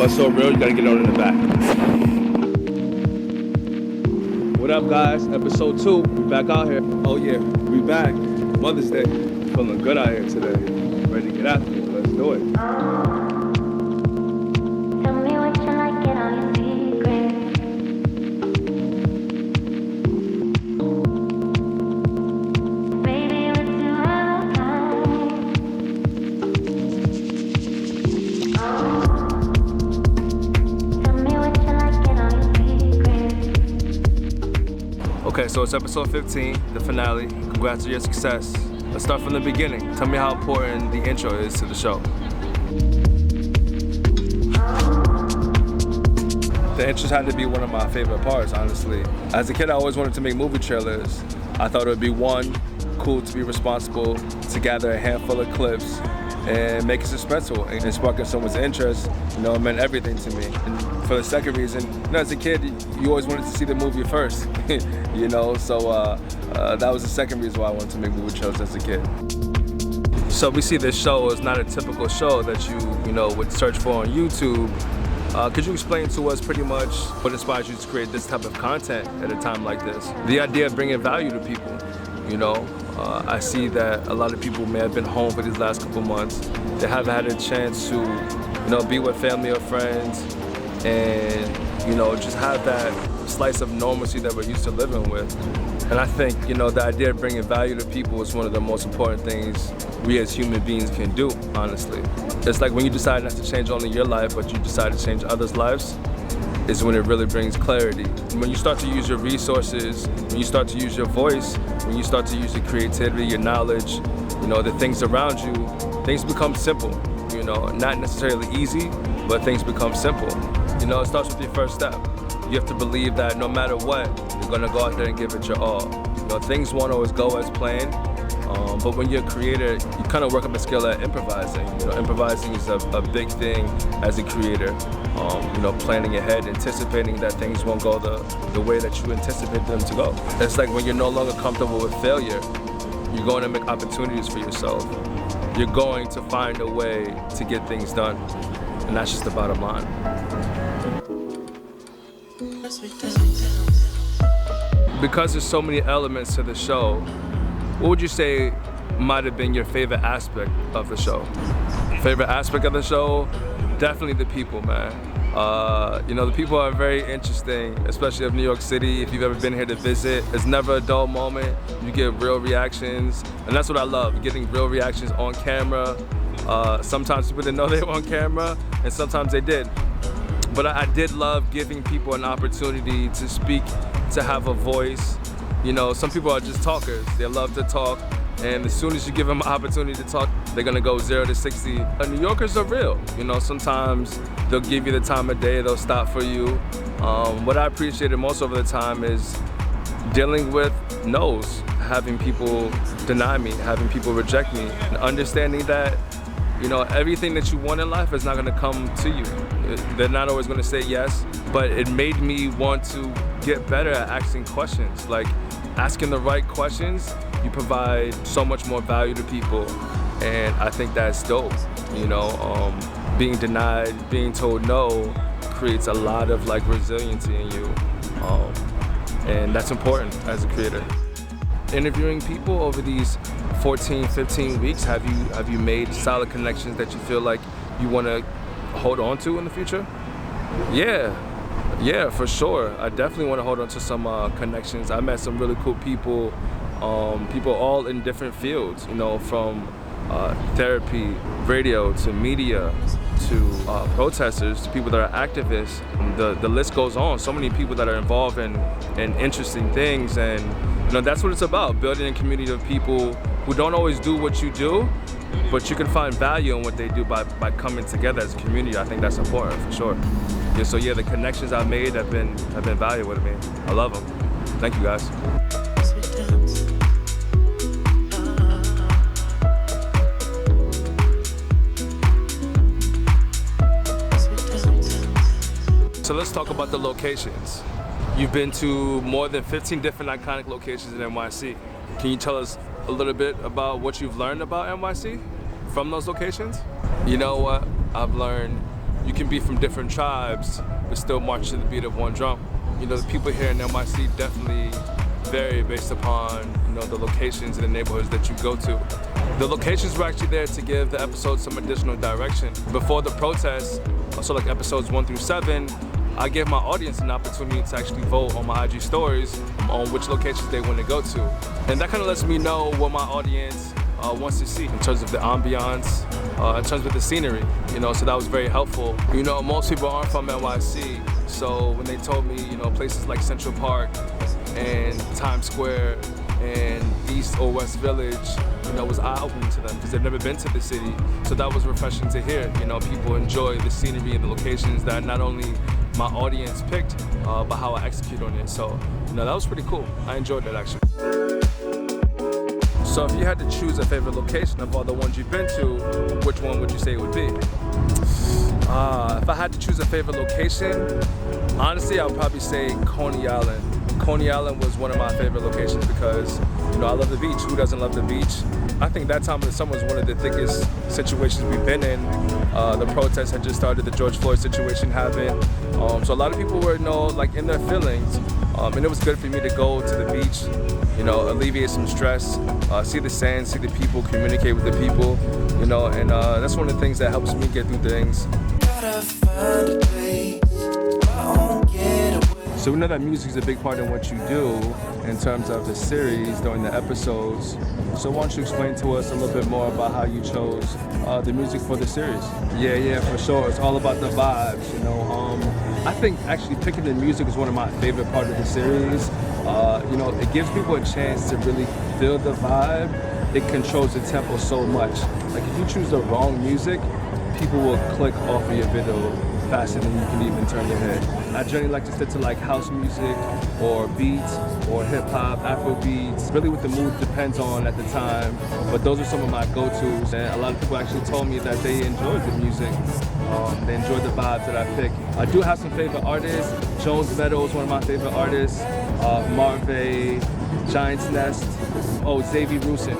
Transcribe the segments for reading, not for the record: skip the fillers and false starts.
But so real, you gotta get on in the back. What up, guys? Episode 2. We back out here. Oh yeah, we back. Mother's Day. Feeling good out here today. Ready to get after it. Let's do it. Tell me what you like, get all your secrets. Baby, let's do our time. Tell me what you like, get all your secrets. Okay, so it's episode 15, the finale. Congrats on your success. Let's start from the beginning. Tell me how important the intro is to the show. The intros had to be one of my favorite parts, honestly. As a kid, I always wanted to make movie trailers. I thought it would be one, cool to be responsible, to gather a handful of clips and make it suspenseful and sparking someone's interest. You know, it meant everything to me. And for the second reason, you know, as a kid, you always wanted to see the movie first, you know, so that was the second reason why I wanted to make movie trailers as a kid. So we see this show is not a typical show that you know, would search for on YouTube. Could you explain to us pretty much what inspires you to create this type of content at a time like this? The idea of bringing value to people, you know. I see that a lot of people may have been home for these last couple months. They haven't had a chance to, you know, be with family or friends and, you know, just have that slice of normalcy that we're used to living with. And I think, you know, the idea of bringing value to people is one of the most important things we as human beings can do, honestly. It's like when you decide not to change only your life, but you decide to change others' lives, is when it really brings clarity. When you start to use your resources, when you start to use your voice, when you start to use your creativity, your knowledge, you know, the things around you, things become simple, you know, not necessarily easy, but things become simple. You know, it starts with your first step. You have to believe that no matter what, you're gonna go out there and give it your all. You know, things won't always go as planned, but when you're a creator, you kind of work up a skill at improvising. You know, improvising is a big thing as a creator. You know, planning ahead, anticipating that things won't go the way that you anticipate them to go. It's like when you're no longer comfortable with failure, you're going to make opportunities for yourself. You're going to find a way to get things done, and that's just the bottom line. Because there's so many elements to the show, what would you say might have been your favorite aspect of the show? Favorite aspect of the show? Definitely the people, man. You know, the people are very interesting, especially of New York City. If you've ever been here to visit, it's never a dull moment. You get real reactions, and that's what I love, getting real reactions on camera. Sometimes people didn't know they were on camera, and sometimes they did. But I did love giving people an opportunity to speak, to have a voice. You know, some people are just talkers. They love to talk, and as soon as you give them an opportunity to talk, they're gonna go 0 to 60. New Yorkers are real. You know, sometimes they'll give you the time of day, they'll stop for you. What I appreciated most over the time is dealing with no's, having people deny me, having people reject me, and understanding that, you know, everything that you want in life is not gonna come to you. They're not always gonna say yes, but it made me want to get better at asking questions. Like, asking the right questions, you provide so much more value to people, and I think that's dope. You know, being denied, being told no, creates a lot of like resiliency in you, and that's important as a creator. Interviewing people over these 14, 15 weeks, have you made solid connections that you feel like you want to hold on to in the future? Yeah, for sure. I definitely want to hold on to some connections. I met some really cool people, people all in different fields, you know, from therapy, radio, to media, to protesters, to people that are activists. The list goes on. So many people that are involved in interesting things, and you know, that's what it's about, building a community of people who don't always do what you do, but you can find value in what they do by coming together as a community. I think that's important, for sure. Yeah, so yeah, the connections I've made have been valuable to me. I love them. Thank you, guys. So let's talk about the locations. You've been to more than 15 different iconic locations in NYC. Can you tell us a little bit about what you've learned about NYC from those locations? You know what? I've learned you can be from different tribes but still march to the beat of one drum. You know, the people here in NYC definitely vary based upon, you know, the locations and the neighborhoods that you go to. The locations were actually there to give the episodes some additional direction. Before the protests, so like episodes 1 through 7, I gave my audience an opportunity to actually vote on my IG stories on which locations they want to go to. And that kind of lets me know what my audience wants to see in terms of the ambiance, in terms of the scenery, you know, so that was very helpful. You know, most people aren't from NYC, so when they told me, you know, places like Central Park and Times Square and East or West Village, you know, was eye-opening to them because they've never been to the city. So that was refreshing to hear. You know, people enjoy the scenery and the locations that not only my audience picked, but how I execute on it. So, you know, that was pretty cool. I enjoyed that actually. So if you had to choose a favorite location of all the ones you've been to, which one would you say it would be? If I had to choose a favorite location, honestly, I would probably say Coney Island. Coney Island was one of my favorite locations because, you know, I love the beach. Who doesn't love the beach? I think that time of the summer was one of the thickest situations we've been in. The protests had just started, the George Floyd situation happened. So a lot of people were, you know, like in their feelings. And it was good for me to go to the beach, you know, alleviate some stress, see the sand, see the people, communicate with the people, you know, and that's one of the things that helps me get through things. So we know that music is a big part of what you do in terms of the series during the episodes. So why don't you explain to us a little bit more about how you chose the music for the series? Yeah, for sure. It's all about the vibes, you know. I think actually picking the music is one of my favorite parts of the series. You know, it gives people a chance to really feel the vibe. It controls the tempo so much. Like if you choose the wrong music, people will click off of your video faster than you can even turn your head. I generally like to stick to like house music or beats or hip hop, Afro beats. Really what the mood depends on at the time. But those are some of my go-tos. And a lot of people actually told me that they enjoyed the music. They enjoyed the vibes that I picked. I do have some favorite artists. Jones Meadow is one of my favorite artists. Marvey, Giant's Nest, Xavier Rusin.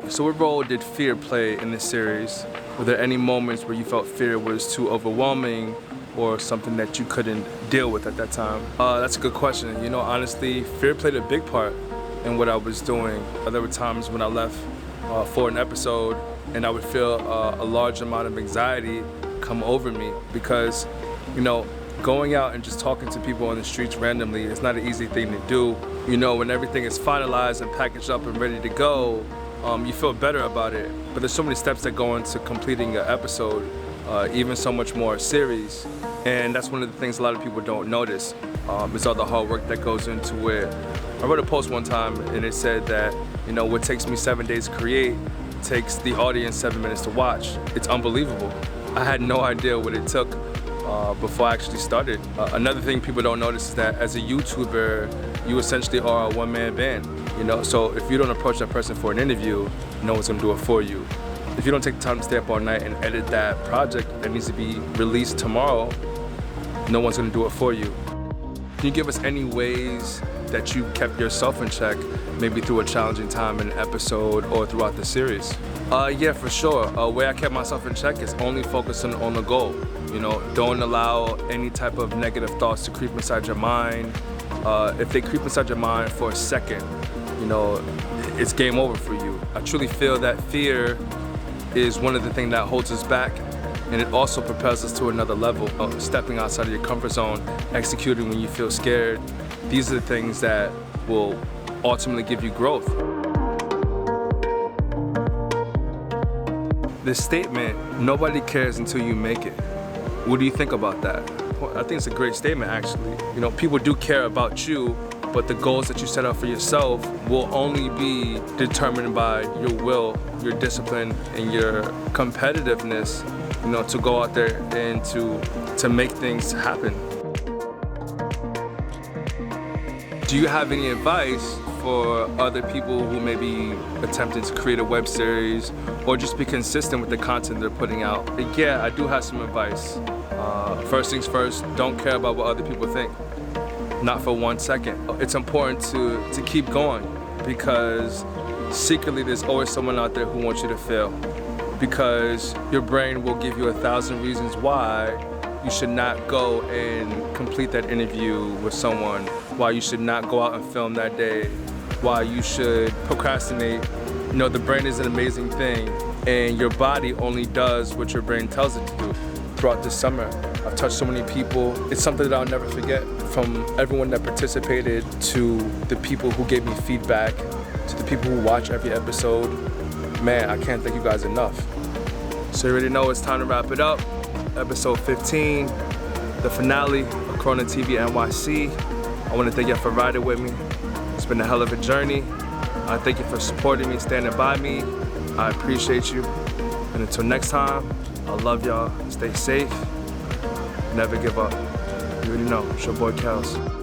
So what role did fear play in this series? Were there any moments where you felt fear was too overwhelming or something that you couldn't deal with at that time? That's a good question. You know, honestly, fear played a big part in what I was doing. There were times when I left for an episode and I would feel a large amount of anxiety come over me because, you know, going out and just talking to people on the streets randomly is not an easy thing to do. You know, when everything is finalized and packaged up and ready to go, you feel better about it. But there's so many steps that go into completing an episode, even so much more a series. And that's one of the things a lot of people don't notice, is all the hard work that goes into it. I wrote a post one time and it said that, you know, what takes me 7 days to create takes the audience 7 minutes to watch. It's unbelievable. I had no idea what it took before I actually started. Another thing people don't notice is that as a YouTuber, you essentially are a one-man band. You know, so if you don't approach that person for an interview, no one's gonna do it for you. If you don't take the time to stay up all night and edit that project that needs to be released tomorrow, no one's gonna do it for you. Can you give us any ways that you kept yourself in check, maybe through a challenging time in an episode or throughout the series? Yeah, for sure. A way I kept myself in check is only focusing on the goal. You know, don't allow any type of negative thoughts to creep inside your mind. If they creep inside your mind for a second, you know, it's game over for you. I truly feel that fear is one of the things that holds us back, and it also propels us to another level. Stepping outside of your comfort zone, executing when you feel scared, these are the things that will ultimately give you growth. This statement, nobody cares until you make it. What do you think about that? I think it's a great statement, actually. You know, people do care about you, but the goals that you set out for yourself will only be determined by your will, your discipline, and your competitiveness, you know, to go out there and to make things happen. Do you have any advice for for other people who may be attempting to create a web series or just be consistent with the content they're putting out. Yeah, I do have some advice. First things first, don't care about what other people think. Not for 1 second. It's important to keep going because secretly there's always someone out there who wants you to fail. Because your brain will give you 1,000 reasons why you should not go and complete that interview with someone, why you should not go out and film that day, why you should procrastinate. You know, the brain is an amazing thing and your body only does what your brain tells it to do. Throughout this summer, I've touched so many people. It's something that I'll never forget. From everyone that participated to the people who gave me feedback, to the people who watch every episode. Man, I can't thank you guys enough. So you already know it's time to wrap it up. Episode 15, the finale of Corona TV NYC. I want to thank you for riding with me. It's been a hell of a journey. I thank you for supporting me, standing by me. I appreciate you. And until next time, I love y'all. Stay safe. Never give up. You already know, it's your boy Kels.